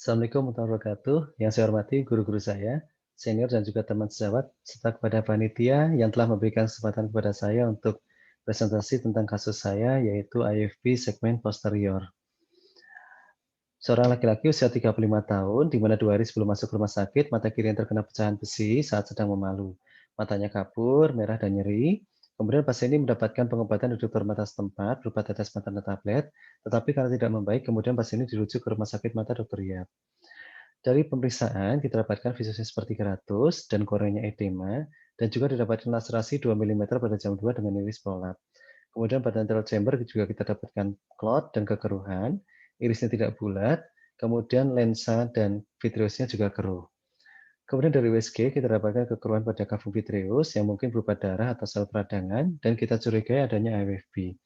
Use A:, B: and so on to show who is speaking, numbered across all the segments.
A: Assalamualaikum warahmatullahi wabarakatuh. Yang saya hormati guru-guru saya, senior dan juga teman sejawat, serta kepada panitia yang telah memberikan kesempatan kepada saya untuk presentasi tentang kasus saya, yaitu IFP segmen posterior. Seorang laki-laki usia 35 tahun, di mana 2 hari sebelum masuk rumah sakit, mata kiri yang terkena pecahan besi saat sedang memalu. Matanya kabur, merah dan nyeri. Kemudian pasien ini mendapatkan pengobatan dari dokter mata setempat berupa tetes mata dan tablet, tetapi karena tidak membaik, kemudian pasien ini dirujuk ke rumah sakit mata Dr. Yap. Dari pemeriksaan, kita dapatkan visusnya seperti keratus dan koreanya edema, dan juga didapatkan laserasi 2 mm pada jam 2 dengan iris prolap. Kemudian pada anterior chamber juga kita dapatkan clot dan kekeruhan, irisnya tidak bulat, kemudian lensa dan vitreusnya juga keruh. Kemudian dari USG kita dapatkan kekeruhan pada cavum vitreus yang mungkin berupa darah atau sel peradangan, dan kita curigai adanya IWFB.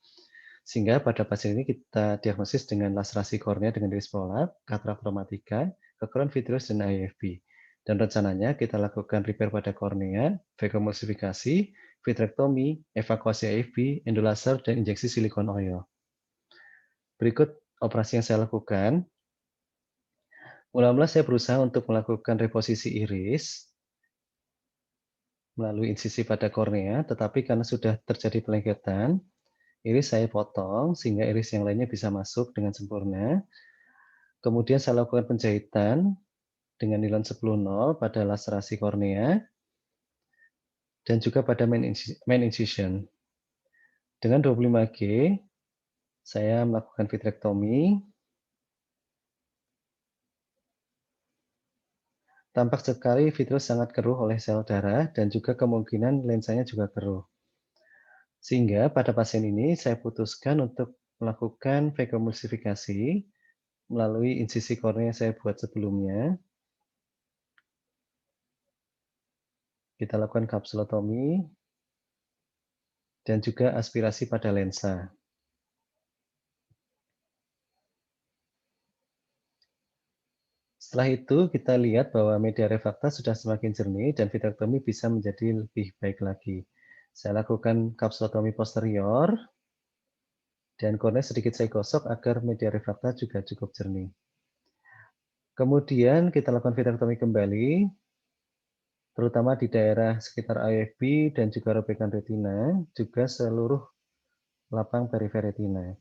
A: Sehingga pada pasien ini kita diagnosis dengan laserasi kornea dengan iris prolap, katarak kromatika, kekeruhan vitreous dan IFB. Dan rencananya kita lakukan repair pada kornea, vacuumemulsifikasi, vitrektomi, evakuasi IFB, endolaser, dan injeksi silikon oil. Berikut operasi yang saya lakukan. Mula-mula saya berusaha untuk melakukan reposisi iris melalui insisi pada kornea, tetapi karena sudah terjadi pelengketan, iris saya potong sehingga iris yang lainnya bisa masuk dengan sempurna. Kemudian saya lakukan penjahitan dengan nilon 10-0 pada laserasi kornea dan juga pada main incision. Dengan 25G, saya melakukan vitrektomi. Tampak sekali vitreous sangat keruh oleh sel darah dan juga kemungkinan lensanya juga keruh. Sehingga pada pasien ini saya putuskan untuk melakukan vacuumemulsifikasi melalui insisi kornea yang saya buat sebelumnya. Kita lakukan kapsulotomi dan juga aspirasi pada lensa. Setelah itu kita lihat bahwa media refrakta sudah semakin jernih dan vitrektomi bisa menjadi lebih baik lagi. Saya lakukan kapsulotomi posterior dan kornea sedikit saya gosok agar media refrakta juga cukup jernih. Kemudian kita lakukan vitrektomi kembali, terutama di daerah sekitar IFB dan juga robekan retina, juga seluruh lapang periferi retina.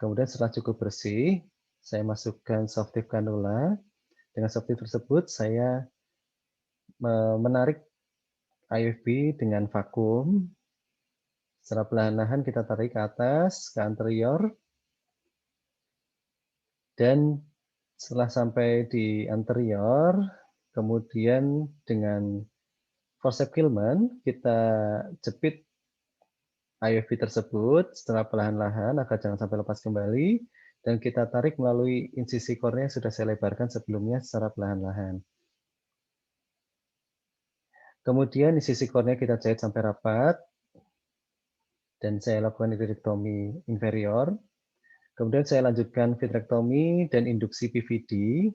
A: Kemudian setelah cukup bersih, saya masukkan soft tip kanula. Dengan soft tip tersebut saya menarik IFB dengan vakum. Secara perlahan-lahan kita tarik ke atas, ke anterior. Dan setelah sampai di anterior, kemudian dengan forceps Kilman, kita jepit IFB tersebut secara perlahan-lahan agar jangan sampai lepas kembali. Dan kita tarik melalui insisi kornea yang sudah saya lebarkan sebelumnya secara perlahan-lahan. Kemudian insisi kornea kita jahit sampai rapat. Dan saya lakukan vitrektomi inferior. Kemudian saya lanjutkan vitrektomi dan induksi PVD.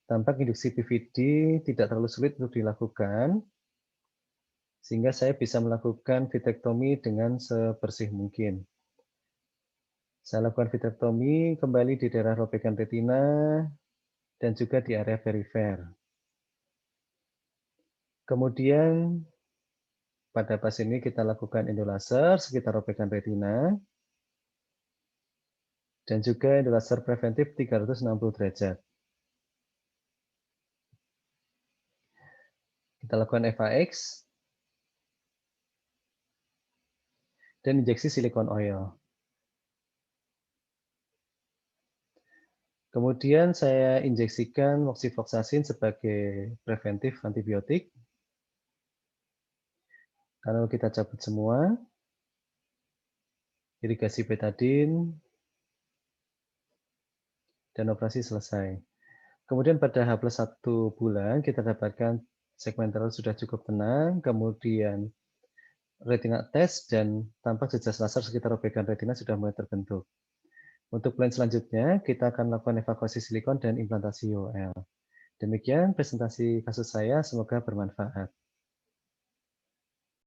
A: Tampak induksi PVD tidak terlalu sulit untuk dilakukan, sehingga saya bisa melakukan vitrektomi dengan sebersih mungkin. Saya lakukan vitrektomi kembali di daerah robekan retina dan juga di area perifer. Kemudian pada pasien ini kita lakukan endolaser sekitar robekan retina dan juga endolaser preventif 360 derajat. Kita lakukan FAX dan injeksi silikon oil. Kemudian saya injeksikan moxifoxacin sebagai preventif antibiotik. Lalu kita cabut semua. Irigasi betadin. Dan operasi selesai. Kemudian pada H+1 bulan kita dapatkan segmental sudah cukup tenang, kemudian retina test dan tampak jejak laser sekitar robekan retina sudah mulai terbentuk. Untuk plan selanjutnya, kita akan melakukan evakuasi silikon dan implantasi IOL. Demikian presentasi kasus saya, semoga bermanfaat.